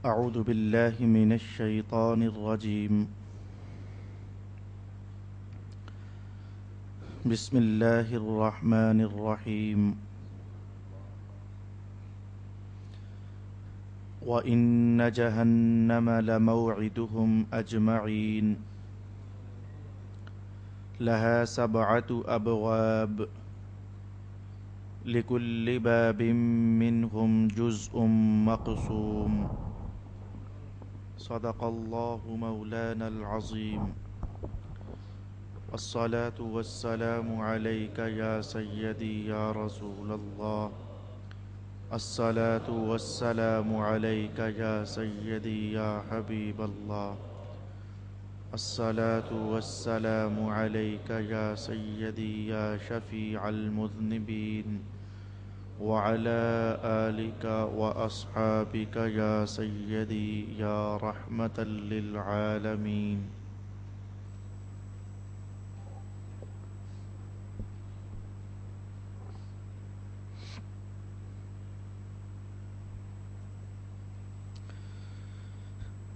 أعوذ بالله من الشيطان الرجيم. بسم الله الرحمن الرحيم. وإن جهنم لموعدهم أجمعين لها 7 أبواب لكل باب منهم جزء مقسوم. صدق الله مولانا العظيم. الصلاة والسلام عليك يا سيدي يا رسول الله. الصلاة والسلام عليك يا سيدي يا حبيب الله. الصلاة والسلام عليك يا سيدي يا شفيع المذنبين وعلى آلك وأصحابك يا سيدي يا رحمة للعالمين.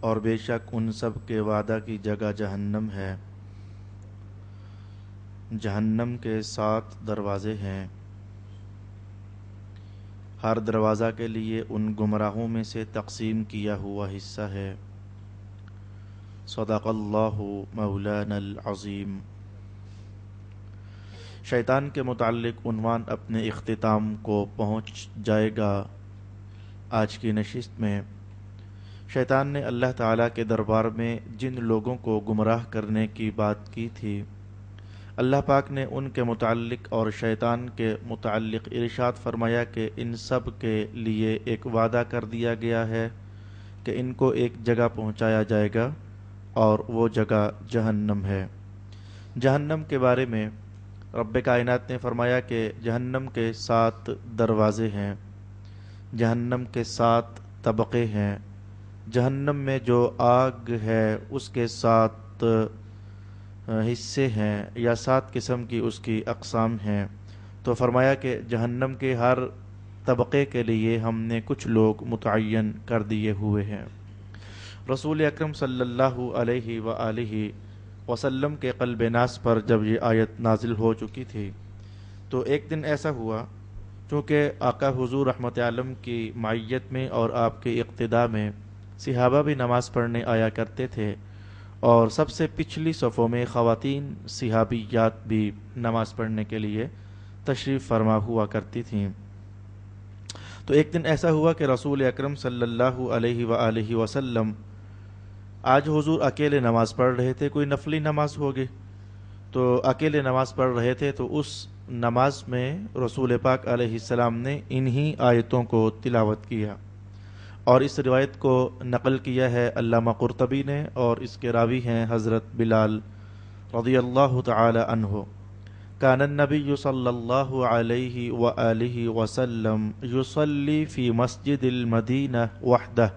اور بے شک ان سب کے وعدہ کی جگہ جہنم ہے. جہنم کے 7 دروازے ہیں. ہر دروازہ کے لیے ان گمراہوں میں سے تقسیم کیا ہوا حصہ ہے. صدق اللہ مولانا العظیم. شیطان کے متعلق عنوان اپنے اختتام کو پہنچ جائے گا. آج کی نشست میں شیطان نے اللہ تعالیٰ کے دربار میں جن لوگوں کو گمراہ کرنے کی بات کی تھی، اللہ پاک نے ان کے متعلق اور شیطان کے متعلق ارشاد فرمایا کہ ان سب کے لیے ایک وعدہ کر دیا گیا ہے کہ ان کو ایک جگہ پہنچایا جائے گا اور وہ جگہ جہنم ہے. جہنم کے بارے میں رب کائنات نے فرمایا کہ جہنم کے 7 دروازے ہیں. جہنم کے 7 طبقے ہیں. جہنم میں جو آگ ہے اس کے 7 حصے ہیں یا 7 قسم کی اس کی اقسام ہیں. تو فرمایا کہ جہنم کے ہر طبقے کے لیے ہم نے کچھ لوگ متعین کر دیے ہوئے ہیں. رسول اکرم صلی اللہ علیہ وآلہ وسلم کے قلب ناس پر جب یہ آیت نازل ہو چکی تھی تو ایک دن ایسا ہوا، چونکہ آقا حضور رحمت عالم کی معیت میں اور آپ کے اقتداء میں صحابہ بھی نماز پڑھنے آیا کرتے تھے، اور سب سے پچھلی صفوں میں خواتین صحابیات بھی نماز پڑھنے کے لیے تشریف فرما ہوا کرتی تھیں. تو ایک دن ایسا ہوا کہ رسول اکرم صلی اللہ علیہ وآلہ وسلم آج حضور اکیلے نماز پڑھ رہے تھے. کوئی نفلی نماز ہوگی تو اکیلے نماز پڑھ رہے تھے. تو اس نماز میں رسول پاک علیہ السلام نے انہی آیتوں کو تلاوت کیا، اور اس روایت کو نقل کیا ہے علامہ قرطبی نے، اور اس کے راوی ہیں حضرت بلال رضی اللہ تعالی عنہ. کان النبی صلی اللہ علیہ وآلہ وسلم یصلی فی مسجد المدینہ وحدہ.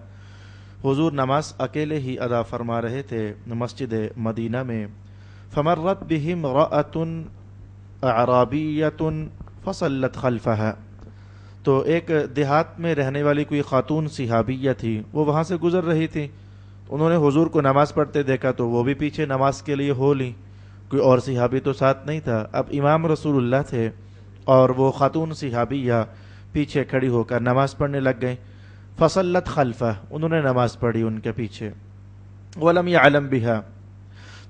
حضور نماز اکیلے ہی ادا فرما رہے تھے مسجد مدینہ میں. فمرت بہم امرأۃ اعرابیۃ فصلت خلفہا. تو ایک دیہات میں رہنے والی کوئی خاتون صحابیہ تھی، وہ وہاں سے گزر رہی تھی. انہوں نے حضور کو نماز پڑھتے دیکھا تو وہ بھی پیچھے نماز کے لیے ہو لی. کوئی اور صحابی تو ساتھ نہیں تھا. اب امام رسول اللہ تھے اور وہ خاتون صحابیہ پیچھے کھڑی ہو کر نماز پڑھنے لگ گئیں. فصلت خلفہ، انہوں نے نماز پڑھی ان کے پیچھے. ولم یعلم بہا.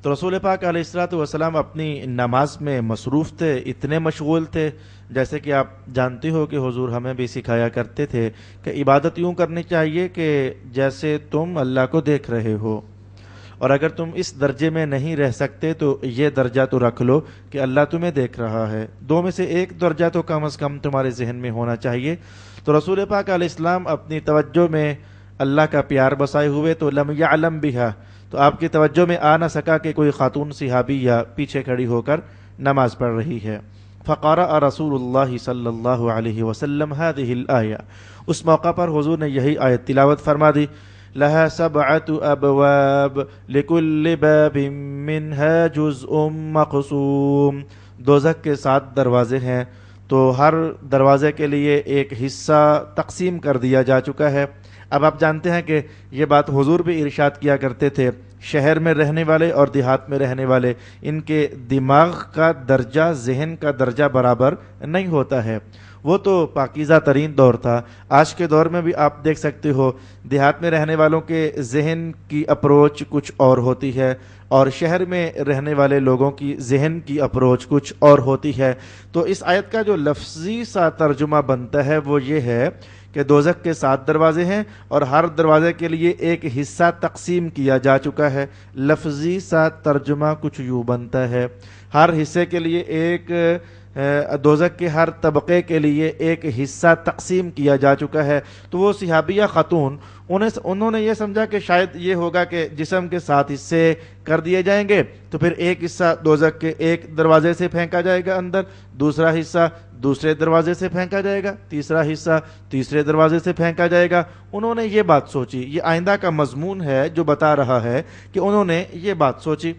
تو رسول پاک علیہ الصلوۃ والسلام اپنی نماز میں مصروف تھے، اتنے مشغول تھے. جیسے کہ آپ جانتے ہو کہ حضور ہمیں بھی سکھایا کرتے تھے کہ عبادت یوں کرنی چاہیے کہ جیسے تم اللہ کو دیکھ رہے ہو، اور اگر تم اس درجے میں نہیں رہ سکتے تو یہ درجہ تو رکھ لو کہ اللہ تمہیں دیکھ رہا ہے. 2 میں سے ایک درجہ تو کم از کم تمہارے ذہن میں ہونا چاہیے. تو رسول پاک علیہ السلام اپنی توجہ میں اللہ کا پیار بسائے ہوئے تو لم یعلم بہا، تو آپ کی توجہ میں آ نہ سکا کہ کوئی خاتون صحابی یا پیچھے کھڑی ہو کر نماز پڑھ رہی ہے. فقرأ رسول اللہ صلی اللہ علیہ وسلم هذه الآیہ. اس موقع پر حضور نے یہی آیت تلاوت فرما دی. لها 7 ابواب لكل باب منها جزء مقسوم. دوزخ کے 7 دروازے ہیں تو ہر دروازے کے لیے ایک حصہ تقسیم کر دیا جا چکا ہے. اب آپ جانتے ہیں کہ یہ بات حضور بھی ارشاد کیا کرتے تھے، شہر میں رہنے والے اور دیہات میں رہنے والے، ان کے دماغ کا درجہ ذہن کا درجہ برابر نہیں ہوتا ہے۔ وہ تو پاکیزہ ترین دور تھا۔ آج کے دور میں بھی آپ دیکھ سکتے ہو دیہات میں رہنے والوں کے ذہن کی اپروچ کچھ اور ہوتی ہے، اور شہر میں رہنے والے لوگوں کی ذہن کی اپروچ کچھ اور ہوتی ہے۔ تو اس آیت کا جو لفظی سا ترجمہ بنتا ہے وہ یہ ہے کہ دوزخ کے 7 دروازے ہیں اور ہر دروازے کے لیے ایک حصہ تقسیم کیا جا چکا ہے۔ لفظی سا ترجمہ کچھ یوں بنتا ہے، ہر حصے کے لیے ایک دوزخ کے ہر طبقے کے لیے ایک حصہ تقسیم کیا جا چکا ہے۔ تو وہ صحابیہ خاتون انہوں نے یہ سمجھا کہ شاید یہ ہوگا کہ جسم کے 7 حصے کر دیے جائیں گے، تو پھر ایک حصہ دوزخ کے ایک دروازے سے پھینکا جائے گا اندر، دوسرا حصہ دوسرے دروازے سے پھینکا جائے گا، تیسرا حصہ تیسرے دروازے سے پھینکا جائے گا۔ انہوں نے یہ بات سوچی، یہ آئندہ کا مضمون ہے جو بتا رہا ہے کہ انہوں نے یہ بات سوچی۔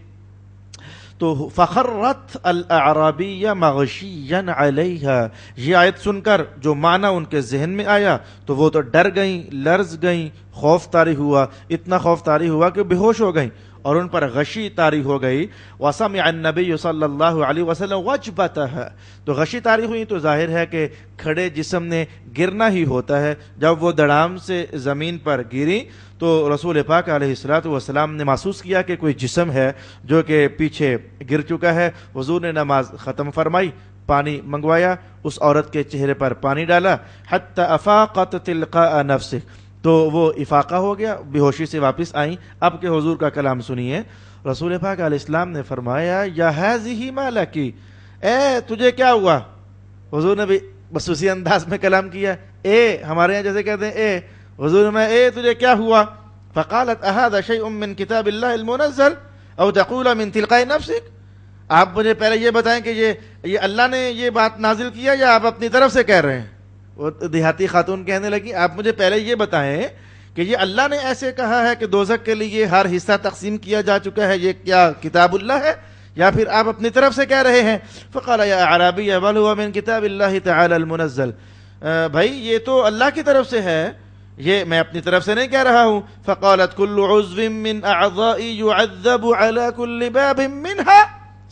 تو فخرت الاعرابی مغشیا علیہا، یہ آیت سن کر جو معنی ان کے ذہن میں آیا تو وہ تو ڈر گئیں، لرز گئیں، خوف طاری ہوا، اتنا خوف طاری ہوا کہ بے ہوش ہو گئیں اور ان پر غشی طاری ہو گئی۔ وسمع النبی صلی اللہ علیہ وسلم وجبتها، تو غشی طاری ہوئی تو ظاہر ہے کہ کھڑے جسم نے گرنا ہی ہوتا ہے۔ جب وہ دڑام سے زمین پر گری تو رسول پاک علیہ الصلوۃ والسلام نے محسوس کیا کہ کوئی جسم ہے جو کہ پیچھے گر چکا ہے۔ حضور نے نماز ختم فرمائی، پانی منگوایا، اس عورت کے چہرے پر پانی ڈالا، حتی افاقت تلقاء نفسہ، تو وہ افاقہ ہو گیا، بے ہوشی سے واپس آئیں۔ اب کے حضور کا کلام سنیے، رسول پاک علیہ السلام نے فرمایا یا ہذہ ما لکی، اے تجھے کیا ہوا؟ حضور نے بھی خصوصی انداز میں کلام کیا، اے ہمارے یہاں جیسے کہتے ہیں اے، حضور میں اے تجھے کیا ہوا؟ فقالت اہذا شیء من کتاب اللہ المنزل او تقول من تلقاء نفسک، آپ مجھے پہلے یہ بتائیں کہ یہ اللہ نے یہ بات نازل کیا یا آپ اپنی طرف سے کہہ رہے ہیں؟ وہ دیہاتی خاتون کہنے لگی آپ مجھے پہلے یہ بتائیں کہ یہ اللہ نے ایسے کہا ہے کہ دوزخ کے لیے ہر حصہ تقسیم کیا جا چکا ہے، یہ کیا کتاب اللہ ہے یا پھر آپ اپنی طرف سے کہہ رہے ہیں؟ فقال یا اعرابی بل هو من کتاب اللہ تعالی المنزل، بھائی یہ تو اللہ کی طرف سے ہے، یہ میں اپنی طرف سے نہیں کہہ رہا ہوں۔ فقالت كل عضو من اعضائی يعذب على كل باب منها،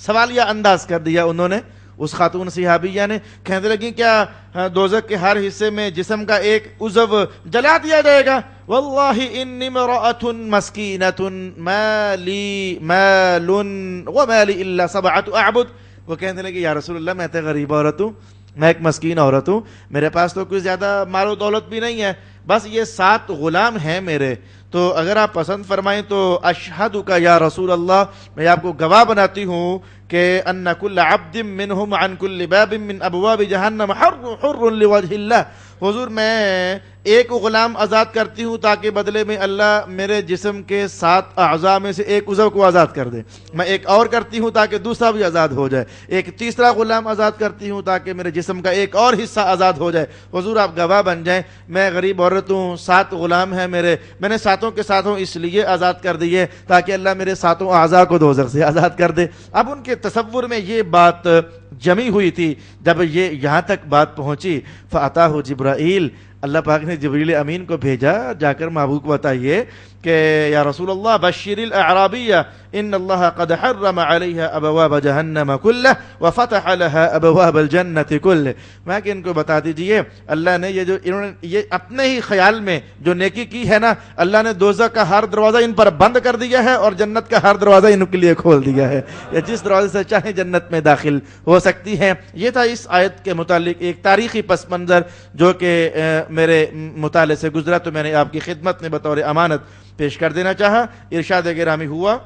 سوالیہ انداز کر دیا انہوں نے، اس خاتون صحابیہ نے، کہنے لگی کیا دوزخ کے ہر حصے میں جسم کا ایک عضو جلا دیا جائے گا؟ واللہ انی امرأۃ مسکینۃ ما لی مال وما لی الا 7 اعبد، وہ کہنے لگی یا رسول اللہ میں تو غریب عورت ہوں، میں ایک مسکین عورت ہوں، میرے پاس تو کوئی زیادہ مال و دولت بھی نہیں ہے، بس یہ 7 غلام ہیں میرے، تو اگر آپ پسند فرمائیں تو اشہدک یا رسول اللہ، میں آپ کو گواہ بناتی ہوں کہ ان کل عبد منہم عن کل باب من ابواب جہنم حر لوجہ اللہ، حضور میں ایک غلام آزاد کرتی ہوں تاکہ بدلے میں اللہ میرے جسم کے 7 اعضاء میں سے ایک عضو کو آزاد کر دے، میں ایک اور کرتی ہوں تاکہ دوسرا بھی آزاد ہو جائے، ایک تیسرا غلام آزاد کرتی ہوں تاکہ میرے جسم کا ایک اور حصہ آزاد ہو جائے۔ حضور آپ گواہ بن جائیں، میں غریب عورت ہوں، 7 غلام ہیں میرے، میں نے 7 کے 7 اس لیے آزاد کر دیے تاکہ اللہ میرے 7 اعضاء کو دوزخ سے آزاد کر دے۔ اب ان کے تصور میں یہ بات جمی ہوئی تھی، جب یہ یہاں تک بات پہنچی فاتاہ جبرائیل، اللہ پاک نے جبریل امین کو بھیجا، جا کر محبوب کو بتائیے کہ یا رسول اللہ بشر الاعرابیہ ان اللہ قد حرم علیہ ابواب جہنم کلہ وفتح لها ابواب الجنت کلہ، میں کہ ان کو بتا دیجئے اللہ نے انہوں نے یہ اپنے ہی خیال میں جو نیکی کی ہے نا، اللہ نے دوزخ کا ہر دروازہ ان پر بند کر دیا ہے اور جنت کا ہر دروازہ ان کے لیے کھول دیا ہے، یا جس دروازے سے چاہیں جنت میں داخل ہو سکتی ہیں۔ یہ تھا اس آیت کے متعلق ایک تاریخی پس منظر جو کہ میرے مطالعے سے گزرا، تو میں نے آپ کی خدمت میں بطور امانت پیش کر دینا چاہا۔ ارشاد گرامی ہوا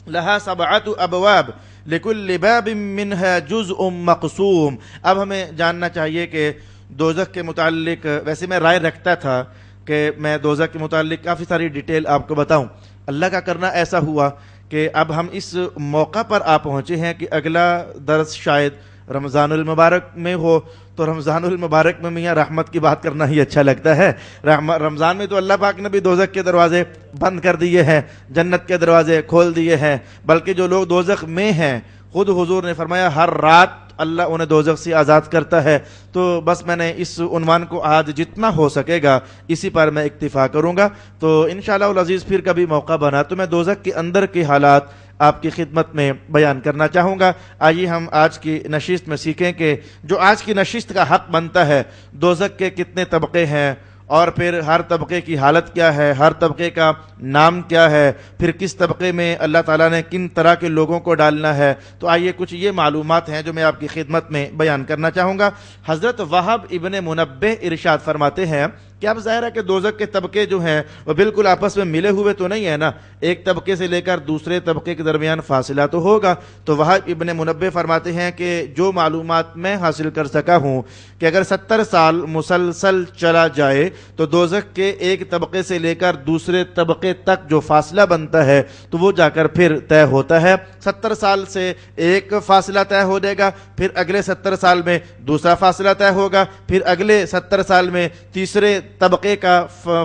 لہا 7 ابواب لکل باب منها جزء مقسوم۔ اب ہمیں جاننا چاہیے کہ دوزخ کے متعلق، ویسے میں رائے رکھتا تھا کہ میں دوزخ کے متعلق کافی ساری ڈیٹیل آپ کو بتاؤں، اللہ کا کرنا ایسا ہوا کہ اب ہم اس موقع پر آ پہنچے ہیں کہ اگلا درس شاید رمضان المبارک میں ہو، تو رمضان المبارک میں میاں رحمت کی بات کرنا ہی اچھا لگتا ہے۔ رمضان میں تو اللہ پاک نے بھی دوزخ کے دروازے بند کر دیے ہیں، جنت کے دروازے کھول دیے ہیں، بلکہ جو لوگ دوزخ میں ہیں خود حضور نے فرمایا ہر رات اللہ انہیں دوزخ سے آزاد کرتا ہے۔ تو بس میں نے اس عنوان کو آج جتنا ہو سکے گا اسی پر میں اکتفا کروں گا۔ تو انشاءاللہ العزیز پھر کبھی موقع بنا تو میں دوزخ کے اندر کے حالات آپ کی خدمت میں بیان کرنا چاہوں گا۔ آئیے ہم آج کی نشست میں سیکھیں کہ جو آج کی نشست کا حق بنتا ہے، دوزخ کے کتنے طبقے ہیں، اور پھر ہر طبقے کی حالت کیا ہے، ہر طبقے کا نام کیا ہے، پھر کس طبقے میں اللہ تعالیٰ نے کن طرح کے لوگوں کو ڈالنا ہے۔ تو آئیے کچھ یہ معلومات ہیں جو میں آپ کی خدمت میں بیان کرنا چاہوں گا۔ حضرت وہب ابن منبہ ارشاد فرماتے ہیں کہ اب ظاہر ہے کہ دوزخ کے طبقے جو ہیں وہ بالکل آپس میں ملے ہوئے تو نہیں ہیں نا، ایک طبقے سے لے کر دوسرے طبقے کے درمیان فاصلہ تو ہوگا۔ تو وہب ابن منبہ فرماتے ہیں کہ جو معلومات میں حاصل کر سکا ہوں کہ اگر 70 سال مسلسل چلا جائے تو دوزخ کے ایک طبقے سے لے کر دوسرے طبقے تک جو فاصلہ بنتا ہے تو وہ جا کر پھر طے ہوتا ہے۔ 70 سال سے ایک فاصلہ طے ہو جائے گا، پھر اگلے 70 سال میں دوسرا فاصلہ طے ہوگا، پھر اگلے 70 سال میں تیسرے طبقے کا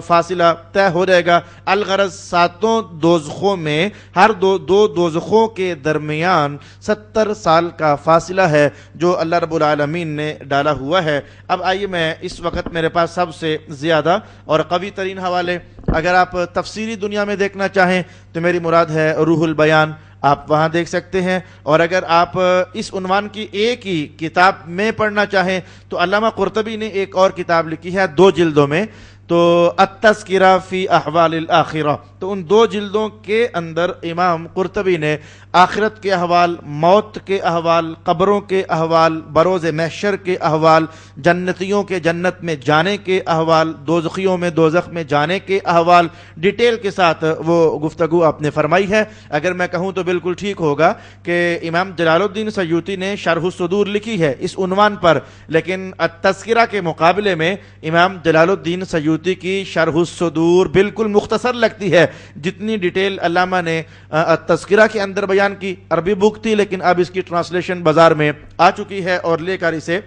فاصلہ طے ہو جائے گا۔ الغرض 7 دوزخوں میں ہر دو دوزخوں کے درمیان 70 سال کا فاصلہ ہے جو اللہ رب العالمین نے ڈالا ہوا ہے۔ اب آئیے میں اس وقت میرے پاس سب سے زیادہ اور قوی ترین حوالے، اگر آپ تفسیری دنیا میں دیکھنا چاہیں تو میری مراد ہے روح البیان، آپ وہاں دیکھ سکتے ہیں، اور اگر آپ اس عنوان کی ایک ہی کتاب میں پڑھنا چاہیں تو علامہ قرطبی نے ایک اور کتاب لکھی ہے 2 جلدوں میں، تو التذکرہ فی احوال الاخرہ، تو ان 2 جلدوں کے اندر امام قرطبی نے آخرت کے احوال، موت کے احوال، قبروں کے احوال، بروز محشر کے احوال، جنتیوں کے جنت میں جانے کے احوال، دوزخیوں میں دوزخ میں جانے کے احوال ڈیٹیل کے ساتھ وہ گفتگو آپ نے فرمائی ہے۔ اگر میں کہوں تو بالکل ٹھیک ہوگا کہ امام جلال الدین سیوطی نے شرح الصدور لکھی ہے اس عنوان پر، لیکن التذکرہ کے مقابلے میں امام جلال الدین سیوطی کی شرح الصدور بالکل مختصر لگتی ہے۔ جتنی ڈیٹیل علامہ نے التذکرہ کے اندر بیان کی، عربی بک تھی لیکن اب اس کی ٹرانسلیشن بازار میں آ چکی ہے اور لے کر اسے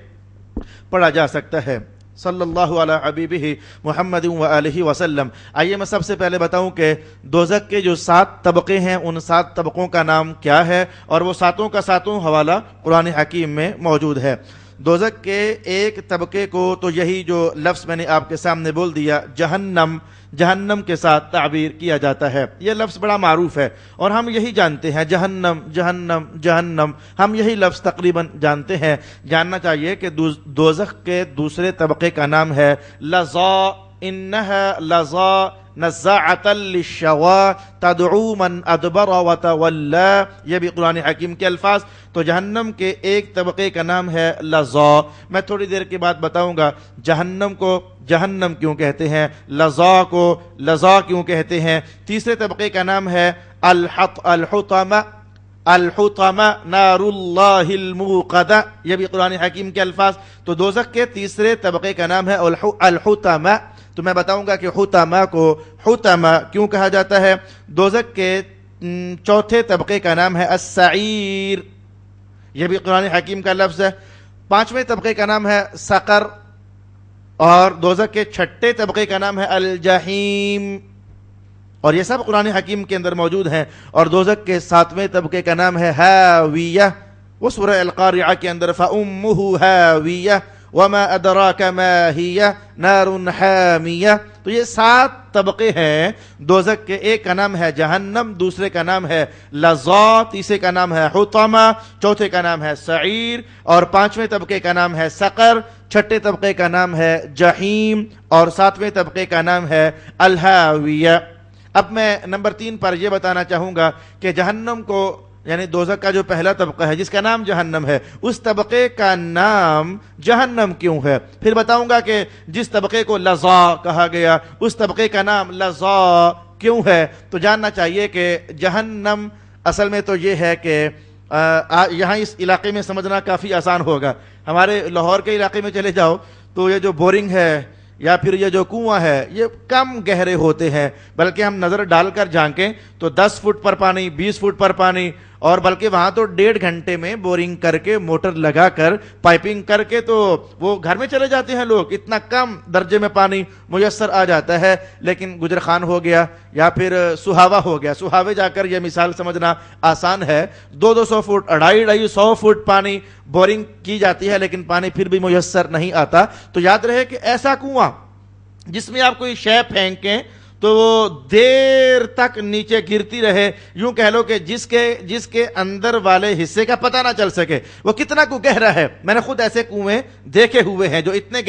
پڑھا جا سکتا ہے۔ صلی اللہ علی حبیبہ محمد و آلہ وسلم۔ آئیے میں سب سے پہلے بتاؤں کہ دوزخ کے جو 7 طبقے ہیں ان 7 طبقوں کا نام کیا ہے، اور وہ 7 کا 7 حوالہ قرآن حکیم میں موجود ہے۔ دوزخ کے ایک طبقے کو تو یہی جو لفظ میں نے آپ کے سامنے بول دیا جہنم، جہنم کے ساتھ تعبیر کیا جاتا ہے۔ یہ لفظ بڑا معروف ہے اور ہم یہی جانتے ہیں، جہنم جہنم جہنم، ہم یہی لفظ تقریباً جانتے ہیں۔ جاننا چاہیے کہ دوزخ کے دوسرے طبقے کا نام ہے لظا، انہا لظا نزاعۃ للشوا تدعو من ادبر وتولى، یہ بھی قرآن حکیم کے الفاظ۔ تو جہنم کے ایک طبقے کا نام ہے لظا۔ میں تھوڑی دیر کے بعد بتاؤں گا جہنم کو جہنم کیوں کہتے ہیں، لظا کو لظا کیوں کہتے ہیں۔ تیسرے طبقے کا نام ہے الحطمہ، الحطمہ نار اللہ الموقدہ، یہ بھی قرآن حکیم کے الفاظ۔ تو دوزخ کے تیسرے طبقے کا نام ہے الحطمہ۔ تو میں بتاؤں گا کہ حطمہ کو حطمہ کیوں کہا جاتا ہے۔ دوزخ کے چوتھے طبقے کا نام ہے السعیر، یہ بھی قرآن حکیم کا لفظ ہے۔ 5ویں طبقے کا نام ہے سقر، اور دوزخ کے 6ٹھے طبقے کا نام ہے الجحیم، اور یہ سب قرآن حکیم کے اندر موجود ہیں۔ اور دوزخ کے 7ویں طبقے کا نام ہے ہاویہ، وہ سورہ القارعہ کے اندر فَأُمُّهُ ہاویہ وَمَا أَدْرَاكَ مَا هِيَ نَارٌ حَامِيَةٌ۔ تو یہ 7 طبقے ہیں دوزخ کے۔ ایک کا نام ہے جہنم، دوسرے کا نام ہے لظا، تیسرے کا نام ہے حطمہ، چوتھے کا نام ہے سعیر، اور 5ویں طبقے کا نام ہے سقر، 6ٹھے طبقے کا نام ہے جحیم، اور 7ویں طبقے کا نام ہے الہاویہ۔ اب میں نمبر 3 پر یہ بتانا چاہوں گا کہ جہنم کو، یعنی دوزخ کا جو پہلا طبقہ ہے جس کا نام جہنم ہے، اس طبقے کا نام جہنم کیوں ہے۔ پھر بتاؤں گا کہ جس طبقے کو لظا کہا گیا اس طبقے کا نام لظا کیوں ہے۔ تو جاننا چاہیے کہ جہنم اصل میں تو یہ ہے کہ یہاں اس علاقے میں سمجھنا کافی آسان ہوگا۔ ہمارے لاہور کے علاقے میں چلے جاؤ تو یہ جو بورنگ ہے یا پھر یہ جو کنواں ہے یہ کم گہرے ہوتے ہیں، بلکہ ہم نظر ڈال کر جھانکیں تو 10 فٹ پر پانی، 20 فٹ پر پانی، اور بلکہ وہاں تو 1.5 گھنٹے میں بورنگ کر کے موٹر لگا کر پائپنگ کر کے تو وہ گھر میں چلے جاتے ہیں لوگ، اتنا کم درجے میں پانی میسر آ جاتا ہے۔ لیکن گجر خان ہو گیا یا پھر سہاوا ہو گیا، سہاوے جا کر یہ مثال سمجھنا آسان ہے، 200 فٹ 250 فٹ پانی بورنگ کی جاتی ہے لیکن پانی پھر بھی میسر نہیں آتا۔ تو یاد رہے کہ ایسا کنواں جس میں آپ کوئی شے پھینکیں تو وہ دیر تک نیچے گرتی رہے، یوں کہہ لو کہ جس کے اندر والے حصے کا پتہ نہ چل سکے وہ کتنا کو گہرا ہے۔ میں نے خود ایسے کنویں دیکھے ہوئے ہیں جو اتنے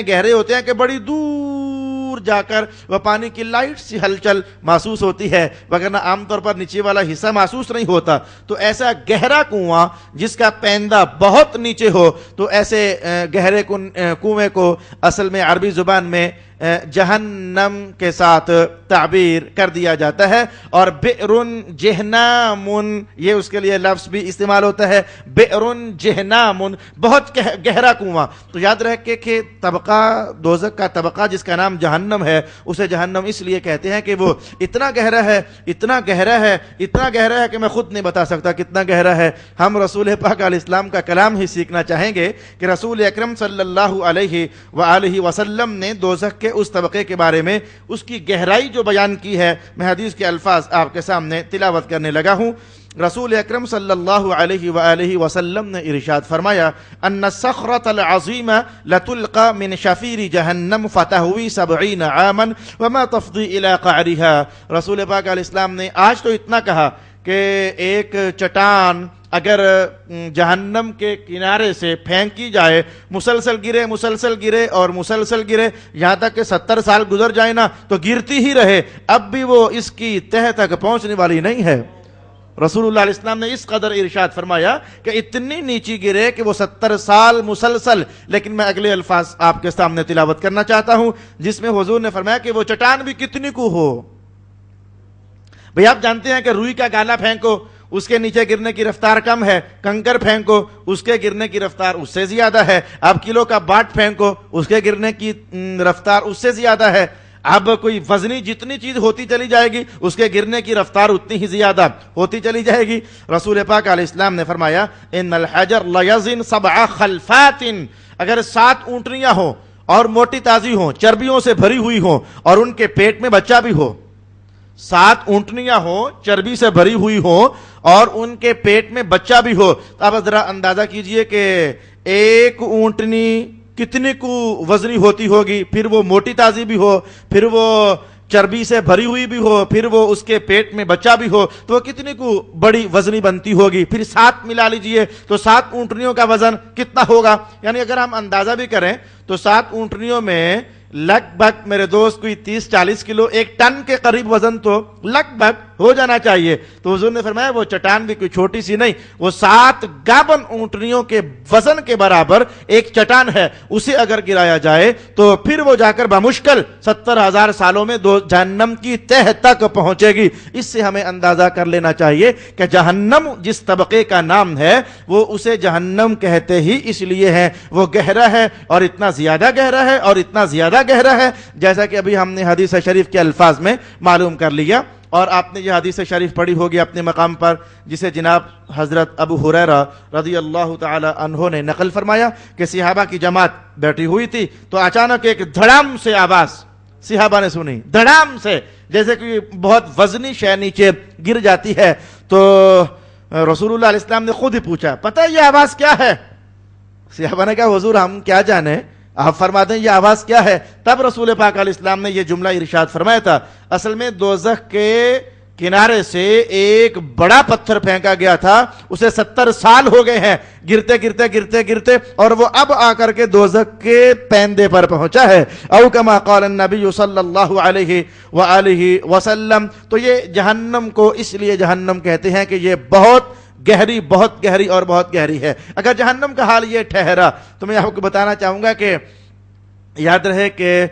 گہرے ہوتے ہیں کہ بڑی دور جا کر وہ پانی کی لائٹ سی ہلچل محسوس ہوتی ہے، وگرنہ عام طور پر نیچے والا حصہ محسوس نہیں ہوتا۔ تو ایسا گہرا کنواں جس کا پیندہ بہت نیچے ہو، تو ایسے گہرے کنویں کو اصل میں عربی زبان میں جہنم کے ساتھ تعبیر کر دیا جاتا ہے، اور بئرن جہنامن یہ اس کے لیے لفظ بھی استعمال ہوتا ہے، بئرن جہنامن، بہت گہرا کنواں۔ تو یاد رکھے کہ طبقہ دوزخ کا طبقہ جس کا نام جہنم ہے، اسے جہنم اس لیے کہتے ہیں کہ وہ اتنا گہرا ہے، اتنا گہرا ہے، اتنا گہرا ہے کہ میں خود نہیں بتا سکتا کتنا گہرا ہے۔ ہم رسول پاک علیہ السلام کا کلام ہی سیکھنا چاہیں گے کہ رسول اکرم صلی اللہ علیہ وآلہ وسلم نے دوزخ کے اس طبقے کے بارے میں اس کی گہرائی جو بیان کی ہے، میں حدیث کے الفاظ آپ کے سامنے تلاوت کرنے لگا ہوں۔ رسول اکرم صلی اللہ علیہ وآلہ وسلم نے ارشاد فرمایا ان الصخرة العظیمة لتلقى من شفیر جہنم فتہوی 70 عاما وما تفضی الى قعرها۔ رسول پاک علیہ السلام نے آج تو اتنا کہا کہ ایک چٹان اگر جہنم کے کنارے سے پھینکی جائے، مسلسل گرے اور مسلسل گرے یہاں تک کہ 70 سال گزر جائے نا تو گرتی ہی رہے، اب بھی وہ اس کی تہ تک پہنچنے والی نہیں ہے۔ رسول اللہ علیہ السلام نے اس قدر ارشاد فرمایا کہ اتنی نیچی گرے کہ وہ 70 سال مسلسل۔ لیکن میں اگلے الفاظ آپ کے سامنے تلاوت کرنا چاہتا ہوں جس میں حضور نے فرمایا کہ وہ چٹان بھی کتنی کو ہو۔ بھئی آپ جانتے ہیں کہ روئی کا گالا پھینکو اس کے نیچے گرنے کی رفتار کم ہے، کنکر پھینکو اس کے گرنے کی رفتار اس سے زیادہ ہے، آپ کلو کا باٹ پھینکو اس کے گرنے کی رفتار اس سے زیادہ ہے، اب کوئی وزنی جتنی چیز ہوتی چلی جائے گی اس کے گرنے کی رفتار اتنی ہی زیادہ ہوتی چلی جائے گی۔ رسول پاک علیہ السلام نے فرمایا ان الحجر لیزن 7 خلفات، اگر 7 اونٹنیاں ہوں اور موٹی تازی ہوں، چربیوں سے بھری ہوئی ہوں اور ان کے پیٹ میں بچہ بھی ہو، 7 اونٹنیاں ہوں چربی سے بھری ہوئی ہوں اور ان کے پیٹ میں بچہ بھی ہو، تو آپ ذرا اندازہ کیجئے کہ ایک اونٹنی کتنی کو وزنی ہوتی ہوگی، پھر وہ موٹی تازی بھی ہو، پھر وہ چربی سے بھری ہوئی بھی ہو، پھر وہ اس کے پیٹ میں بچہ بھی ہو، تو وہ کتنی کو بڑی وزنی بنتی ہوگی۔ پھر 7 ملا لیجئے تو 7 اونٹنیوں کا وزن کتنا ہوگا، یعنی اگر ہم اندازہ بھی کریں تو 7 اونٹنیوں میں لگ بھگ میرے دوست کوئی 30-40 کلو، 1 ٹن کے قریب وزن تو لگ بھگ ہو جانا چاہیے۔ تو حضور نے فرمایا وہ چٹان بھی کوئی چھوٹی سی نہیں، وہ 7 گابن اونٹنیوں کے وزن کے برابر ایک چٹان ہے، اسے اگر گرایا جائے تو پھر وہ جا کر بمشکل 70,000 سالوں میں جہنم کی تہ تک پہنچے گی۔ اس سے ہمیں اندازہ کر لینا چاہیے کہ جہنم جس طبقے کا نام ہے وہ اسے جہنم کہتے ہی اس لیے ہے، وہ گہرا ہے اور اتنا زیادہ گہرا ہے اور اتنا زیادہ گہرا ہے جیسا کہ ابھی ہم نے حدیث شریف کے الفاظ میں معلوم کر لیا۔ اور آپ نے یہ حدیث شریف پڑھی ہوگی اپنے مقام پر جسے جناب حضرت ابو ہریرہ رضی اللہ تعالی عنہ نے نقل فرمایا کہ صحابہ کی جماعت بیٹھی ہوئی تھی تو اچانک ایک دھڑام سے آواز صحابہ نے سنی، دھڑام سے، جیسے کہ بہت وزنی شے نیچے گر جاتی ہے۔ تو رسول اللہ علیہ السلام نے خود ہی پوچھا پتہ یہ آواز کیا ہے؟ صحابہ نے کہا حضور ہم کیا جانے، آپ فرما دیں یہ آواز کیا ہے۔ تب رسول پاک علیہ السلام نے یہ جملہ ارشاد فرمایا تھا، اصل میں دوزخ کے کنارے سے ایک بڑا پتھر پھینکا گیا تھا، اسے 70 سال ہو گئے ہیں گرتے اور وہ اب آ کر کے دوزخ کے پیندے پر پہنچا ہے۔ او کما قال النبی صلی اللہ علیہ وآلہ وسلم۔ تو یہ جہنم کو اس لیے جہنم کہتے ہیں کہ یہ بہت گہری اور بہت گہری ہے۔ اگر جہنم کا حال یہ ٹھہرا تو میں آپ کو بتانا چاہوں گا کہ یاد رہے کہ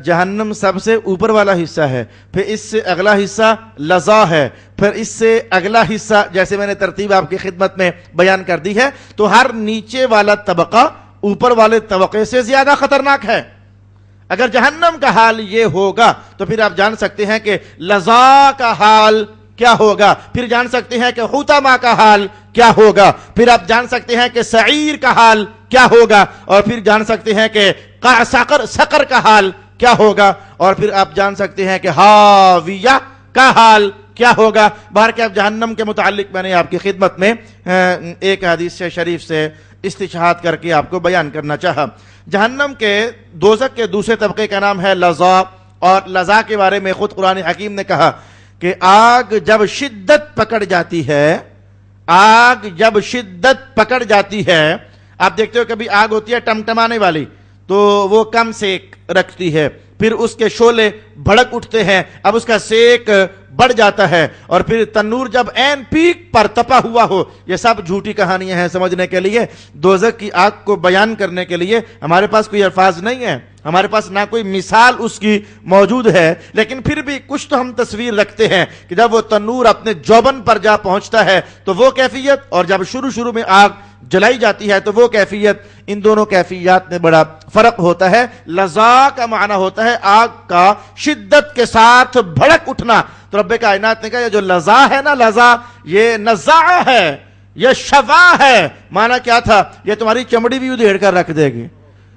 جہنم سب سے اوپر والا حصہ ہے، پھر اس سے اگلا حصہ لظا ہے، پھر اس سے اگلا حصہ جیسے میں نے ترتیب آپ کی خدمت میں بیان کر دی ہے۔ تو ہر نیچے والا طبقہ اوپر والے طبقے سے زیادہ خطرناک ہے۔ اگر جہنم کا حال یہ ہوگا تو پھر آپ جان سکتے ہیں کہ لظا کا حال کیا ہوگا، پھر جان سکتے ہیں کہ حطمہ کا حال کیا ہوگا، پھر آپ جان سکتے ہیں کہ سعیر کا حال کیا ہوگا، اور پھر جان سکتے ہیں کہ سقر کا حال کیا ہوگا، اور پھر آپ جان سکتے ہیں کہ ہاویہ کا حال کیا ہوگا۔ باہر کے اب جہنم کے متعلق میں نے آپ کی خدمت میں ایک حدیث شریف سے استشہاد کر کے آپ کو بیان کرنا چاہا۔ جہنم کے دوزخ کے دوسرے طبقے کا نام ہے لظا، اور لظا کے بارے میں خود قرآن حکیم نے کہا کہ آگ جب شدت پکڑ جاتی ہے، آگ جب شدت پکڑ جاتی ہے، آپ دیکھتے ہو کبھی آگ ہوتی ہے ٹمٹمانے والی تو وہ کم سیک رکھتی ہے، پھر اس کے شعلے بھڑک اٹھتے ہیں، اب اس کا سیک بڑھ جاتا ہے، اور پھر تنور جب عین پیک پر تپا ہوا ہو۔ یہ سب جھوٹی کہانیاں ہیں سمجھنے کے لیے، دوزخ کی آگ کو بیان کرنے کے لیے ہمارے پاس کوئی الفاظ نہیں ہے، ہمارے پاس نہ کوئی مثال اس کی موجود ہے، لیکن پھر بھی کچھ تو ہم تصویر رکھتے ہیں کہ جب وہ تنور اپنے جوبن پر جا پہنچتا ہے تو وہ کیفیت، اور جب شروع میں آگ جلائی جاتی ہے تو وہ کیفیت، ان دونوں کیفیات میں بڑا فرق ہوتا ہے۔ لظا کا معنی ہوتا ہے آگ کا شدت کے ساتھ بھڑک اٹھنا، تو رب کائنات نے کہا یہ جو لظا ہے نا، لظا یہ نزاع ہے، یہ شوا ہے۔ معنی کیا تھا؟ یہ تمہاری چمڑی بھی ادھیڑ کر رکھ دے گی۔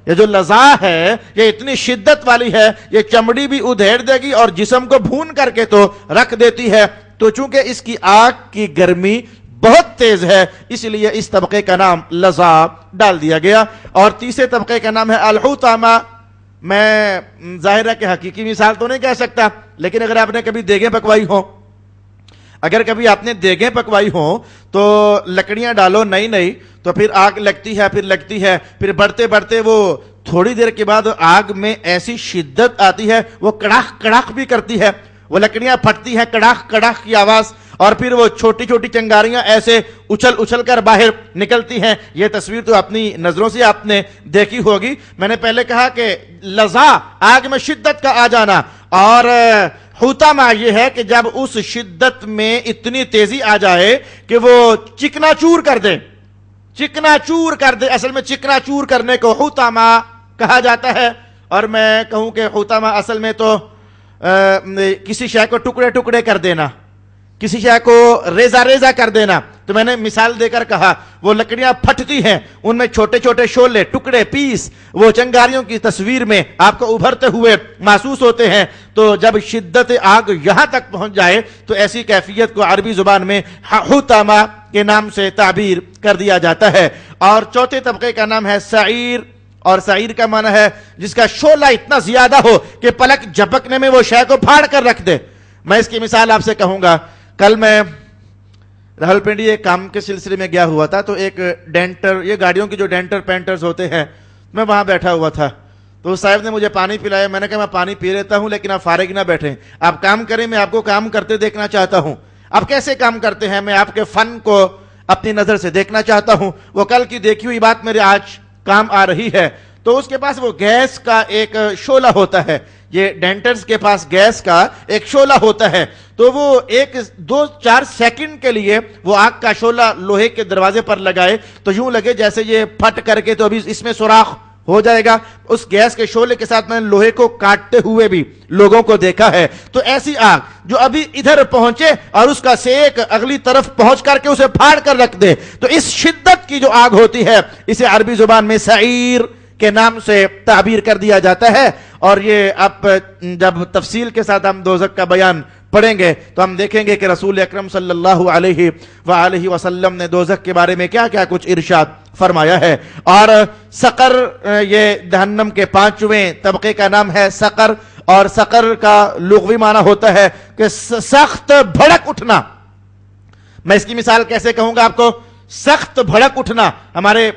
یہ جو لظا ہے یہ اتنی شدت والی ہے، یہ چمڑی بھی ادھیڑ دے گی اور جسم کو بھون کر کے تو رکھ دیتی ہے۔ تو چونکہ اس کی آگ کی گرمی بہت تیز ہے، اس لیے اس طبقے کا نام لظا ڈال دیا گیا۔ اور تیسرے طبقے کا نام ہے الحطمہ۔ میں ظاہر ہے کہ حقیقی مثال تو نہیں کہہ سکتا، لیکن اگر آپ نے کبھی دیگیں پکوائی ہو، اگر کبھی آپ نے دیگیں پکوائی ہوں تو لکڑیاں ڈالو نئی تو پھر آگ لگتی ہے، پھر لگتی ہے، پھر بڑھتے بڑھتے وہ تھوڑی دیر کے بعد آگ میں ایسی شدت آتی ہے وہ کڑاخ کڑاخ بھی کرتی ہے، وہ لکڑیاں پھٹتی ہیں کڑاخ کڑاخ کی آواز، اور پھر وہ چھوٹی چھوٹی چنگاریاں ایسے اچھل کر باہر نکلتی ہیں۔ یہ تصویر تو اپنی نظروں سے آپ نے دیکھی ہوگی۔ میں نے پہلے کہا کہ لظا آگ میں شدت کا آ جانا، اور حطمہ یہ ہے کہ جب اس شدت میں اتنی تیزی آ جائے کہ وہ چکنا چور کر دے، چکنا چور کر دے۔ اصل میں چکنا چور کرنے کو حطمہ کہا جاتا ہے، اور میں کہوں کہ حطمہ اصل میں تو کسی شے کو ٹکڑے ٹکڑے کر دینا، کسی شے کو ریزہ ریزہ کر دینا۔ تو میں نے مثال دے کر کہا وہ لکڑیاں پھٹتی ہیں، ان میں چھوٹے چھوٹے شعلے ٹکڑے پیس وہ چنگاریوں کی تصویر میں آپ کو ابھرتے ہوئے محسوس ہوتے ہیں۔ تو جب شدت آگ یہاں تک پہنچ جائے تو ایسی کیفیت کو عربی زبان میں حطمہ کے نام سے تعبیر کر دیا جاتا ہے۔ اور چوتھے طبقے کا نام ہے سعیر، اور سعیر کا معنی ہے جس کا شعلہ اتنا زیادہ ہو کہ پلک جھپکنے میں وہ شے کو پھاڑ کر رکھ دے۔ میں اس کی مثال آپ سے کہوں گا، کل میں راولپنڈی ایک کام کے سلسلے میں گیا ہوا تھا، تو ایک ڈینٹر، یہ گاڑیوں کی جو ڈینٹر پینٹرز ہوتے ہیں، میں وہاں بیٹھا ہوا تھا، تو صاحب نے مجھے پانی پلایا۔ میں نے کہا میں پانی پی لیتا ہوں لیکن آپ فارغ نہ بیٹھیں، آپ کام کریں، میں آپ کو کام کرتے دیکھنا چاہتا ہوں۔ آپ کیسے کام کرتے ہیں، میں آپ کے فن کو اپنی نظر سے دیکھنا چاہتا ہوں۔ وہ کل کی دیکھی ہوئی بات میرے آج کام آ رہی ہے۔ تو اس کے پاس وہ گیس کا ایک شعلہ ہوتا ہے، یہ ڈینٹرز کے پاس گیس کا ایک شعلہ ہوتا ہے، تو وہ 1-2-4 سیکنڈ کے لیے وہ آگ کا شعلہ لوہے کے دروازے پر لگائے تو یوں لگے جیسے یہ پھٹ کر کے تو ابھی اس میں سوراخ ہو جائے گا۔ اس گیس کے شعلے کے ساتھ میں نے لوہے کو کاٹتے ہوئے بھی لوگوں کو دیکھا ہے۔ تو ایسی آگ جو ابھی ادھر پہنچے اور اس کا سیک اگلی طرف پہنچ کر کے اسے پھاڑ کر رکھ دے، تو اس شدت کی جو آگ ہوتی ہے اسے عربی زبان میں سعیر کے نام سے تعبیر کر دیا جاتا ہے۔ اور یہ اب جب تفصیل کے ساتھ ہم دوزخ کا بیان پڑھیں گے تو ہم دیکھیں گے کہ رسول اکرم صلی اللہ علیہ وآلہ وسلم نے دوزخ کے بارے میں کیا کیا کچھ ارشاد فرمایا ہے۔ اور سقر، یہ جہنم کے 5ویں طبقے کا نام ہے سقر، اور سقر کا لغوی معنی ہوتا ہے کہ سخت بھڑک اٹھنا۔ میں اس کی مثال کیسے کہوں گا آپ کو، سخت بھڑک اٹھنا۔ ہمارے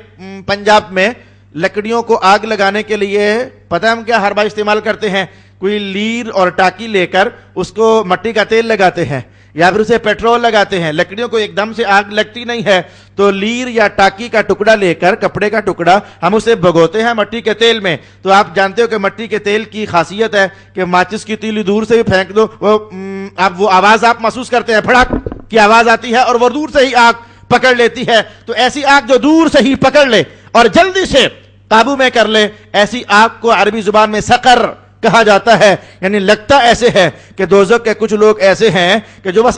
پنجاب میں لکڑیوں کو آگ لگانے کے لیے پتہ ہم کیا ہر بار استعمال کرتے ہیں، کوئی لیر اور ٹاکی لے کر اس کو مٹی کا تیل لگاتے ہیں یا پھر اسے پیٹرول لگاتے ہیں۔ لکڑیوں کو ایک دم سے آگ لگتی نہیں ہے تو لیر یا ٹاکی کا ٹکڑا لے کر، کپڑے کا ٹکڑا، ہم اسے بھگوتے ہیں مٹی کے تیل میں۔ تو آپ جانتے ہو کہ مٹی کے تیل کی خاصیت ہے کہ ماچس کی تیلی دور سے بھی پھینک دو، وہ آواز آپ محسوس کرتے ہیں، پھڑک کی آواز آتی ہے اور وہ دور سے ہی آگ پکڑ لیتی ہے۔ تو ایسی آگ جو دور سے ہی پکڑ لے اور جلدی سے قابو میں کر لے، ایسی آگ کو عربی زبان میں سقر کہا جاتا ہے، یعنی لگتا ایسے ہے کہ دوزخ کے کچھ لوگ ایسے ہیں کہ جو بس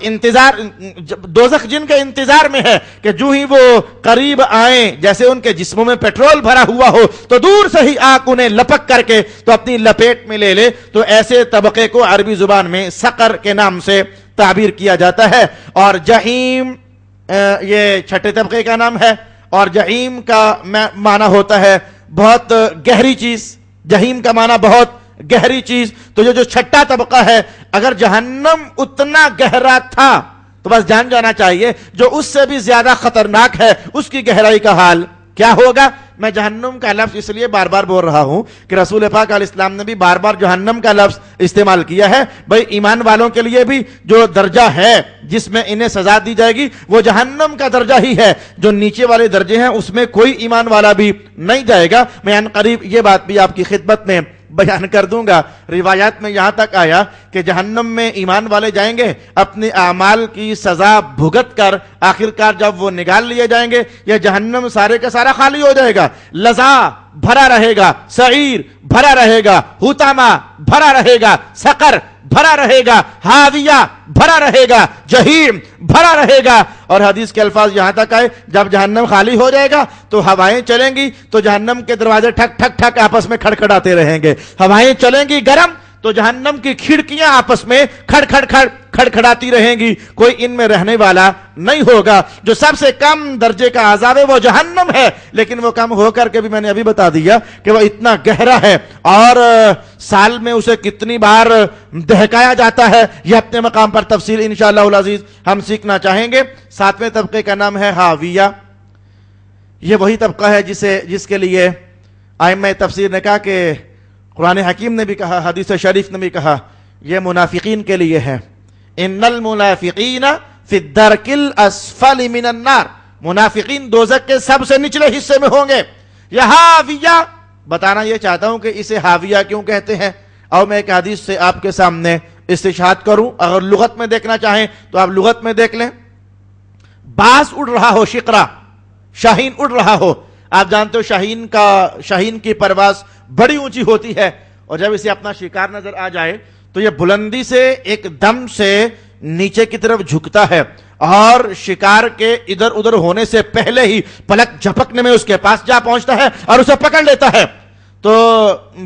دوزخ جن کے انتظار میں ہے کہ جو ہی وہ قریب آئیں، جیسے ان کے جسموں میں پیٹرول بھرا ہوا ہو تو دور سے ہی آنکھ انہیں لپک کر کے تو اپنی لپیٹ میں لے لے، تو ایسے طبقے کو عربی زبان میں سقر کے نام سے تعبیر کیا جاتا ہے۔ اور جہیم یہ چھٹے طبقے کا نام ہے، اور جہیم کا معنی ہوتا ہے بہت گہری چیز، جہیم کا معنی بہت گہری چیز۔ تو یہ جو چھٹا طبقہ ہے، اگر جہنم اتنا گہرا تھا تو بس جان جانا چاہیے جو اس سے بھی زیادہ خطرناک ہے اس کی گہرائی کا حال کیا ہوگا۔ میں جہنم کا لفظ اس لیے بار بار بول رہا ہوں کہ رسول پاک علیہ السلام نے بھی بار بار جہنم کا لفظ استعمال کیا ہے۔ بھئی ایمان والوں کے لیے بھی جو درجہ ہے جس میں انہیں سزا دی جائے گی وہ جہنم کا درجہ ہی ہے، جو نیچے والے درجے ہیں اس میں کوئی ایمان والا بھی نہیں جائے گا۔ میں ان قریب یہ بات بھی آپ کی خدمت میں بیان کر دوں گا۔ روایات میں یہاں تک آیا کہ جہنم میں ایمان والے جائیں گے اپنے اعمال کی سزا بھگت کر، آخرکار جب وہ نکال لیے جائیں گے یہ جہنم سارے کا سارا خالی ہو جائے گا، لظا بھرا رہے گا، سعیر بھرا رہے گا، حطامہ بھرا رہے گا، سقر بھرا رہے گا، ہاویہ بھرا رہے گا، جہیم بھرا رہے گا۔ اور حدیث کے الفاظ یہاں تک آئے جب جہنم خالی ہو جائے گا تو ہوائیں چلیں گی تو جہنم کے دروازے ٹھک ٹھک ٹھک آپس میں کھڑکھڑاتے رہیں گے، ہوائیں چلیں گی گرم تو جہنم کی کھڑکیاں آپس میں کھڑکھڑاتی رہیں گی، کوئی ان میں رہنے والا نہیں ہوگا۔ جو سب سے کم درجے کا عذاب ہے وہ جہنم ہے، لیکن وہ کم ہو کر کے بھی میں نے ابھی بتا دیا کہ وہ اتنا گہرا ہے، اور سال میں اسے کتنی بار دہکایا جاتا ہے یہ اپنے مقام پر تفصیل انشاءاللہ العزیز ہم سیکھنا چاہیں گے۔ ساتویں طبقے کا نام ہے ہاویہ۔ یہ وہی طبقہ ہے جس کے لیے ائمہ تفسیر نے کہا کہ قرآن حکیم نے بھی کہا، حدیث شریف نے بھی کہا، یہ منافقین کے لیے ہے۔ ان المنافقین فی الدرک الاسفل من النار، منافقین دوزخ کے سب سے نچلے حصے میں ہوں گے۔ یہ ہاویہ بتانا یہ چاہتا ہوں کہ اسے ہاویہ کیوں کہتے ہیں، اور میں ایک حدیث سے آپ کے سامنے استشہاد کروں۔ اگر لغت میں دیکھنا چاہیں تو آپ لغت میں دیکھ لیں۔ باز اڑ رہا ہو، شقرہ شاہین اڑ رہا ہو، آپ جانتے ہو شاہین کی پرواز بڑی اونچی ہوتی ہے، اور جب اسے اپنا شکار نظر آ جائے تو یہ بلندی سے ایک دم سے نیچے کی طرف جھکتا ہے، اور شکار کے ادھر ادھر ہونے سے پہلے ہی پلک جھپکنے میں اس کے پاس جا پہنچتا ہے اور اسے پکڑ لیتا ہے۔ تو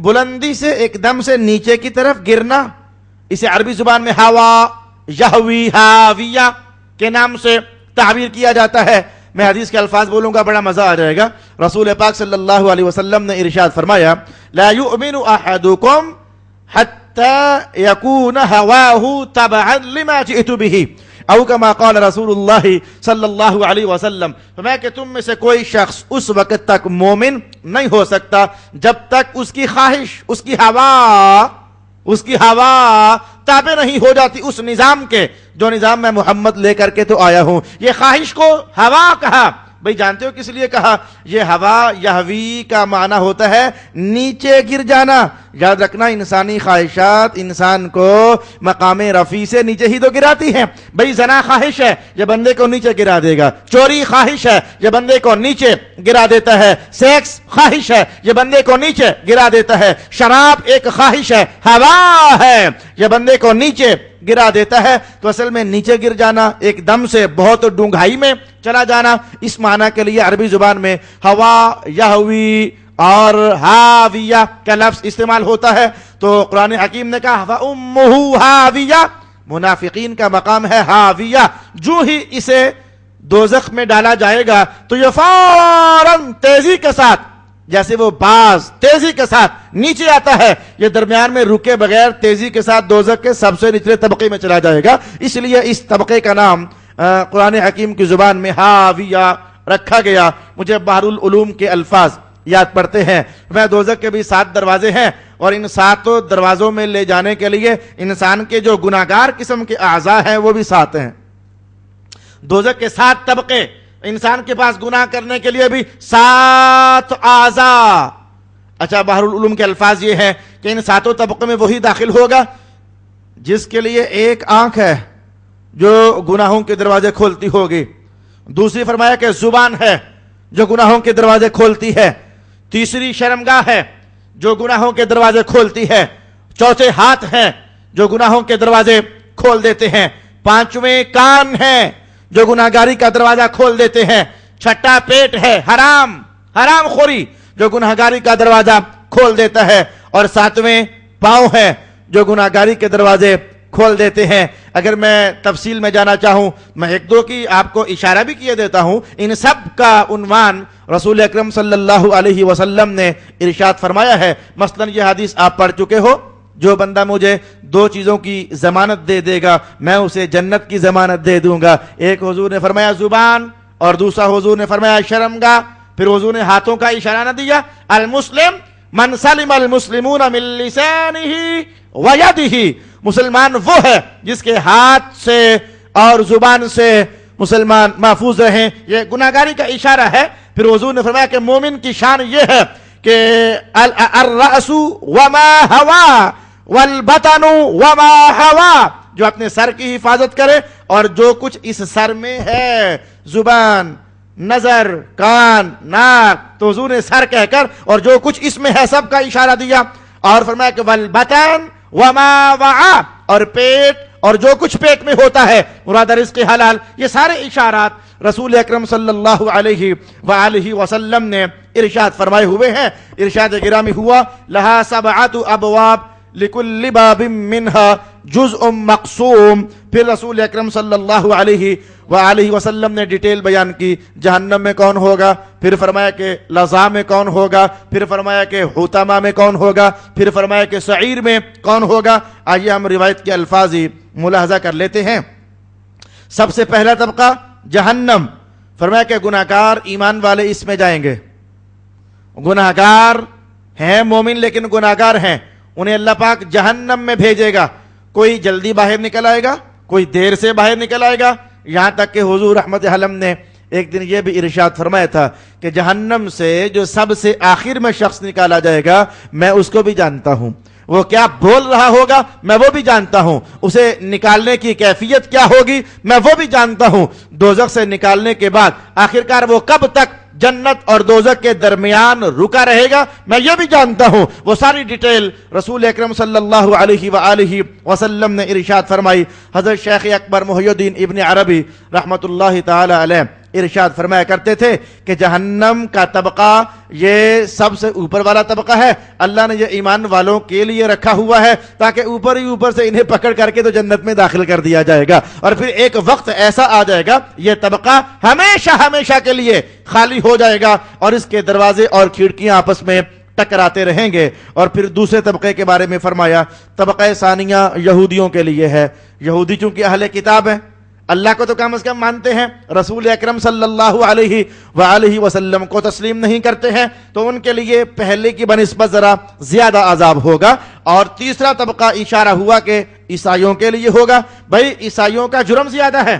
بلندی سے ایک دم سے نیچے کی طرف گرنا، اسے عربی زبان میں ہوا یہوی ہاویہ کے نام سے تعبیر کیا جاتا ہے۔ میں حدیث کے الفاظ بولوں گا، بڑا مزہ آ جائے گا۔ رسول پاک صلی اللہ علیہ وسلم نے ارشاد فرمایا، لا یؤمن احدکم حتی یکون ہواہ تبعا لما جئت به، او کما قال رسول اللہ صلی اللہ علیہ وسلم۔ فرمایا کہ تم میں سے کوئی شخص اس وقت تک مومن نہیں ہو سکتا جب تک اس کی خواہش، اس کی ہوا تابع نہیں ہو جاتی اس نظام کے جو نظام میں محمد لے کر کے تو آیا ہوں۔ یہ خواہش کو ہوا کہا، بھئی جانتے ہو کس لیے کہا؟ یہ ہوا یہوی کا معنی ہوتا ہے نیچے گر جانا۔ یاد رکھنا، انسانی خواہشات انسان کو مقام رفیع سے نیچے ہی تو گراتی ہیں۔ بھئی زنا خواہش ہے، یہ بندے کو نیچے گرا دے گا۔ چوری خواہش ہے، یہ بندے کو نیچے گرا دیتا ہے۔ سیکس خواہش ہے، یہ بندے کو نیچے گرا دیتا ہے۔ شراب ایک خواہش ہے، ہوا ہے، یہ بندے کو نیچے گرا دیتا ہے۔ تو اصل میں نیچے گر جانا، ایک دم سے بہت ڈونگھائی میں چلا جانا، اس معنی کے لیے عربی زبان میں ہوا یہوی اور ہاویہ کا لفظ استعمال ہوتا ہے۔ تو قرآن حکیم نے کہا فَأُمُّهُ ہاویہ، منافقین کا مقام ہے ہاویہ۔ جو ہی اسے دوزخ میں ڈالا جائے گا تو یہ فوراً تیزی کے ساتھ، جیسے وہ باز تیزی کے ساتھ نیچے آتا ہے، یہ درمیان میں رکے بغیر تیزی کے ساتھ دوزخ کے سب سے نچلے طبقے میں چلا جائے گا۔ اس لیے اس طبقے کا نام قرآن حکیم کی زبان میں ہاویہ رکھا گیا۔ مجھے بحر العلوم کے الفاظ یاد پڑتے ہیں۔ میں دوزخ کے بھی 7 دروازے ہیں، اور ان 7 دروازوں میں لے جانے کے لیے انسان کے جو گناہگار قسم کے اعضاء ہیں وہ بھی 7 ہیں۔ دوزخ کے 7 طبقے، انسان کے پاس گناہ کرنے کے لیے بھی 7 اعضاء۔ اچھا، بحر العلوم کے الفاظ یہ ہیں کہ ان 7 طبقوں میں وہی داخل ہوگا جس کے لیے ایک آنکھ ہے جو گناہوں کے دروازے کھولتی ہوگی، دوسری فرمایا کہ زبان ہے جو گناہوں کے دروازے کھولتی ہے، تیسری شرمگاہ ہے جو گناہوں کے دروازے کھولتی ہے، چوتھے ہاتھ ہیں جو گناہوں کے دروازے کھول دیتے ہیں، پانچویں کان ہیں جو گناہگاری کا دروازہ کھول دیتے ہیں، چھٹا پیٹ ہے حرام خوری جو گناہگاری کا دروازہ کھول دیتا ہے، اور ساتویں پاؤں ہے جو گناہگاری کے دروازے کھول دیتے ہیں۔ اگر میں تفصیل میں جانا چاہوں، میں ایک دو کی آپ کو اشارہ بھی کیے دیتا ہوں، ان سب کا عنوان رسول اکرم صلی اللہ علیہ وسلم نے ارشاد فرمایا ہے۔ مثلا یہ حدیث آپ پڑھ چکے ہو، جو بندہ مجھے دو چیزوں کی ضمانت دے دے گا میں اسے جنت کی ضمانت دے دوں گا۔ ایک حضور نے فرمایا زبان، اور دوسرا حضور نے فرمایا شرمگاہ۔ پھر حضور نے ہاتھوں کا اشارہ نہ دیا، المسلم من سلم المسلمون من لسانہ ویدہ، مسلمان وہ ہے جس کے ہاتھ سے اور زبان سے مسلمان محفوظ رہیں۔ یہ گناہگاری کا اشارہ ہے۔ پھر حضور نے فرمایا کہ مومن کی شان یہ ہے کہ الرأس وما ہوا والبطن وما ہوا، جو اپنے سر کی حفاظت کرے اور جو کچھ اس سر میں ہے، زبان، نظر، کان، ناک، تو حضور نے سر کہہ کر اور جو کچھ اس میں ہے سب کا اشارہ دیا، اور فرمایا کہ والبطن وما وعا، اور پیٹ اور جو کچھ پیٹ میں ہوتا ہے، مراد رزق حلال۔ یہ سارے اشارات رسول اکرم صلی اللہ علیہ وآلہ وسلم نے ارشاد فرمائے ہوئے ہیں۔ ارشاد گرامی ہوا لہا سبعۃ ابواب لکل باب منہا جزء مقسوم۔ پھر رسول اکرم صلی اللہ علیہ وآلہ وسلم نے ڈیٹیل بیان کی، جہنم میں کون ہوگا، پھر فرمایا کہ لظا میں کون ہوگا، پھر فرمایا کہ حطمہ میں کون ہوگا، پھر فرمایا کہ سعیر میں کون ہوگا۔ آئیے ہم روایت کے الفاظ ہی ملاحظہ کر لیتے ہیں۔ سب سے پہلا طبقہ جہنم، فرمایا کہ گناہگار ایمان والے اس میں جائیں گے۔ گناہگار ہیں مومن لیکن گناہگار ہیں، انہیں اللہ پاک جہنم میں بھیجے گا۔ کوئی جلدی باہر نکل آئے گا، کوئی دیر سے باہر نکل آئے گا، یہاں تک کہ حضور رحمت حلم نے ایک دن یہ بھی ارشاد فرمایا تھا کہ جہنم سے جو سب سے آخر میں شخص نکالا جائے گا میں اس کو بھی جانتا ہوں، وہ کیا بول رہا ہوگا میں وہ بھی جانتا ہوں، اسے نکالنے کی کیفیت کیا ہوگی میں وہ بھی جانتا ہوں، دوزخ سے نکالنے کے بعد آخرکار وہ کب تک جنت اور دوزخ کے درمیان رکا رہے گا میں یہ بھی جانتا ہوں۔ وہ ساری ڈیٹیل رسول اکرم صلی اللہ علیہ وآلہ وسلم نے ارشاد فرمائی۔ حضرت شیخ اکبر محی الدین ابن عربی رحمت اللہ تعالی علیہ ارشاد فرمایا کرتے تھے کہ جہنم کا طبقہ یہ سب سے اوپر والا طبقہ ہے، اللہ نے یہ ایمان والوں کے لیے رکھا ہوا ہے تاکہ اوپر ہی اوپر سے انہیں پکڑ کر کے تو جنت میں داخل کر دیا جائے گا، اور پھر ایک وقت ایسا آ جائے گا یہ طبقہ ہمیشہ ہمیشہ کے لیے خالی ہو جائے گا اور اس کے دروازے اور کھڑکیاں آپس میں ٹکراتے رہیں گے۔ اور پھر دوسرے طبقے کے بارے میں فرمایا طبقہ ثانیہ یہودیوں کے لیے ہے۔ یہودی چونکہ اہل کتاب ہیں، اللہ کو تو کم از کم مانتے ہیں، رسول اکرم صلی اللہ علیہ وآلہ وسلم کو تسلیم نہیں کرتے ہیں، تو ان کے لیے پہلے کی بنسبت ذرا زیادہ عذاب ہوگا۔ اور تیسرا طبقہ اشارہ ہوا کہ عیسائیوں کے لیے ہوگا۔ بھائی عیسائیوں کا جرم زیادہ ہے،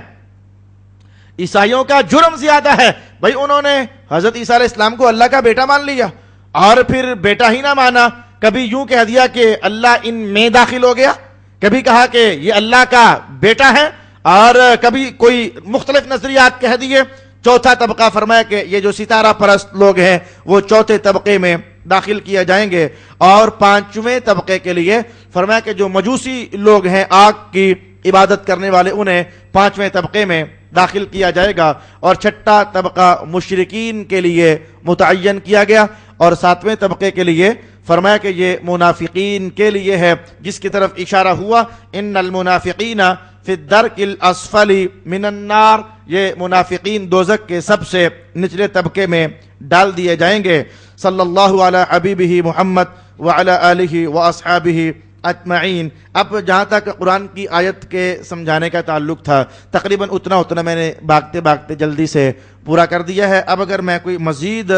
عیسائیوں کا جرم زیادہ ہے۔ بھائی انہوں نے حضرت عیسیٰ علیہ السلام کو اللہ کا بیٹا مان لیا، اور پھر بیٹا ہی نہ مانا، کبھی یوں کہہ دیا کہ اللہ ان میں داخل ہو گیا، کبھی کہا کہ یہ اللہ کا بیٹا ہے، اور کبھی کوئی مختلف نظریات کہہ دیے۔ چوتھا طبقہ فرمایا کہ یہ جو ستارہ پرست لوگ ہیں وہ چوتھے طبقے میں داخل کیے جائیں گے، اور پانچویں طبقے کے لیے فرمایا کہ جو مجوسی لوگ ہیں آگ کی عبادت کرنے والے انہیں پانچویں طبقے میں داخل کیا جائے گا، اور چھٹا طبقہ مشرکین کے لیے متعین کیا گیا، اور ساتویں طبقے کے لیے فرمایا کہ یہ منافقین کے لیے ہے، جس کی طرف اشارہ ہوا ان المنافقین فی الدرک الاسفل من النار، یہ منافقین دوزخ کے سب سے نچلے طبقے میں ڈال دیے جائیں گے۔ صلی اللہ علی حبیبہ محمد وعلی آلہ واصحابہ اجمعین۔ اب جہاں تک قرآن کی آیت کے سمجھانے کا تعلق تھا تقریباً اتنا میں نے بھاگتے بھاگتے جلدی سے پورا کر دیا ہے۔ اب اگر میں کوئی مزید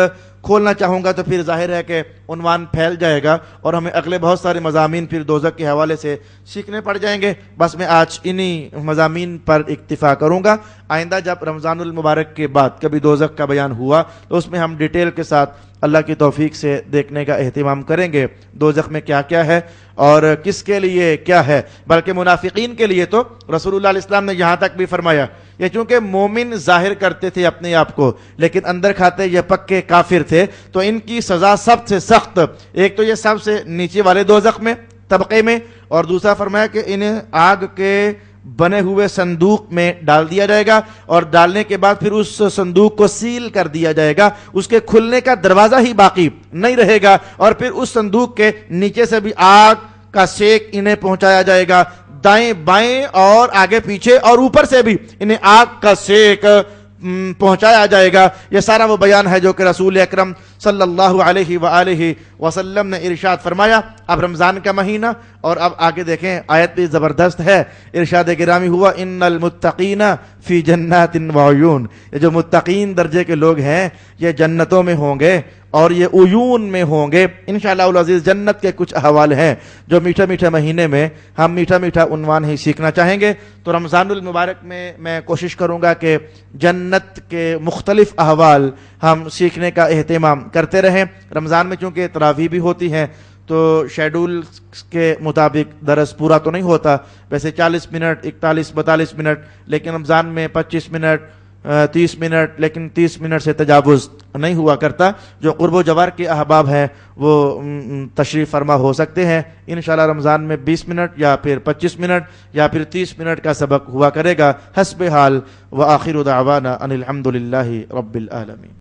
کھولنا چاہوں گا تو پھر ظاہر ہے کہ عنوان پھیل جائے گا اور ہمیں اگلے بہت سارے مضامین پھر دوزخ کے حوالے سے سیکھنے پڑ جائیں گے۔ بس میں آج انہی مضامین پر اکتفا کروں گا۔ آئندہ جب رمضان المبارک کے بعد کبھی دوزخ کا بیان ہوا تو اس میں ہم ڈیٹیل کے ساتھ اللہ کی توفیق سے دیکھنے کا اہتمام کریں گے دوزخ میں کیا کیا ہے اور کس کے لیے کیا ہے۔ بلکہ منافقین کے لیے تو رسول اللہ علیہ السلام نے یہاں تک بھی فرمایا یہ چونکہ مومن ظاہر کرتے تھے اپنے آپ کو لیکن اندر کھاتے یہ پکے کافر تھے، تو ان کی سزا سب سے سخت، ایک تو یہ سب سے نیچے والے دوزخ میں طبقے میں، اور دوسرا فرمایا کہ انہیں آگ کے بنے ہوئے صندوق میں ڈال دیا جائے گا، اور ڈالنے کے بعد پھر اس صندوق کو سیل کر دیا جائے گا، اس کے کھلنے کا دروازہ ہی باقی نہیں رہے گا، اور پھر اس صندوق کے نیچے سے بھی آگ کا سیک انہیں پہنچایا جائے گا، دائیں بائیں اور آگے پیچھے اور اوپر سے بھی انہیں آگ کا سیک پہنچایا جائے گا۔ یہ سارا وہ بیان ہے جو کہ رسول اکرم صلی اللہ علیہ وآلہ وسلم نے ارشاد فرمایا۔ اب رمضان کا مہینہ، اور اب آگے دیکھیں آیت بھی زبردست ہے، ارشاد گرامی ہوا ان المتقین فی جنات وعیون، یہ جو متقین درجے کے لوگ ہیں یہ جنتوں میں ہوں گے اور یہ عیون میں ہوں گے۔ انشاءاللہ العزیز جنت کے کچھ احوال ہیں جو میٹھے میٹھے مہینے میں ہم میٹھا میٹھا عنوان ہی سیکھنا چاہیں گے، تو رمضان المبارک میں کوشش کروں گا کہ جنت کے مختلف احوال ہم سیکھنے کا اہتمام کرتے رہیں۔ رمضان میں چونکہ تراویح بھی ہوتی ہیں تو شیڈول کے مطابق درس پورا تو نہیں ہوتا، ویسے 40 منٹ 41-42 منٹ، لیکن رمضان میں 25 منٹ 30 منٹ، لیکن 30 منٹ سے تجاوز نہیں ہوا کرتا۔ جو قرب و جوار کے احباب ہیں وہ تشریف فرما ہو سکتے ہیں، انشاءاللہ رمضان میں 20 منٹ یا پھر 25 منٹ یا پھر 30 منٹ کا سبق ہوا کرے گا، حسب حال۔ وآخر دعوانا ان الحمد للہ رب العالمین۔